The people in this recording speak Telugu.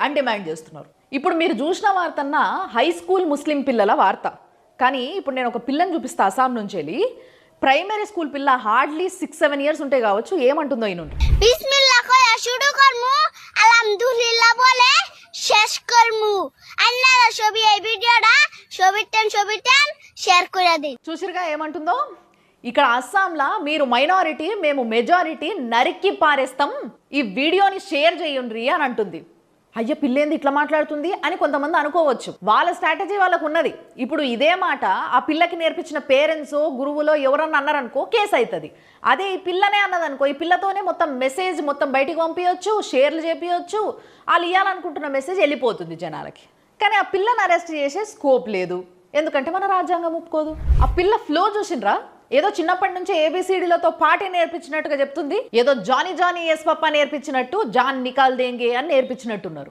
అని డిమాండ్ చేస్తున్నారు. ఇప్పుడు మీరు చూసిన వార్తన్నా హై స్కూల్ ముస్లిం పిల్లల వార్త. కానీ ఇప్పుడు నేను ఒక పిల్లని చూపిస్తా అస్సాం నుంచి వెళ్ళి. ప్రైమరీ స్కూల్ పిల్ల హార్డ్లీ 6-7 ఇయర్స్ ఉంటే కావచ్చు. ఏమంటుందో ఈ నుండి బిస్మిల్లాహ్ కోయా షురు కర్ము అల్హమ్దులిల్లాహ్ బోలే শেষ করমু আল্লাহর ছবি এই ভিডিওটা ছবিটেন షేర్ করে দিন. చూసిరుగా ఏమంటుందో. ఇక్కడ అస్సాంలా మీరు మైనారిటీ మేము మెజారిటీ నరికి పారేస్తాం, ఈ వీడియోని షేర్ చేయండి అని అంటుంది. అయ్య పిల్లేంది ఇట్లా మాట్లాడుతుంది అని కొంతమంది అనుకోవచ్చు. వాళ్ళ స్ట్రాటజీ వాళ్ళకు ఉన్నది. ఇప్పుడు ఇదే మాట ఆ పిల్లకి నేర్పించిన పేరెంట్స్ గురువులో ఎవరన్నా అన్నారనుకో కేసు అవుతుంది. అదే ఈ పిల్లనే అన్నదనుకో, ఈ పిల్లతోనే మొత్తం మెసేజ్ మొత్తం బయటికి పంపించవచ్చు, షేర్లు చేపించవచ్చు, వాళ్ళు ఇవ్వాలనుకుంటున్న మెసేజ్ వెళ్ళిపోతుంది జనాలకి. కానీ ఆ పిల్లని అరెస్ట్ చేసే స్కోప్ లేదు, ఎందుకంటే మన రాజ్యాంగం ఒప్పుకోదు. ఆ పిల్ల ఫ్లో చూసిండ్రా, ఏదో చిన్నప్పటి నుంచి ఏబిసిడీలతో పాటే నేర్పించినట్టుగా చెప్తుంది. ఏదో జానీ జానీ ఎస్ పప్పా నేర్పించినట్టు జాన్ నికాల్ దేంగే అని నేర్పించినట్టున్నారు.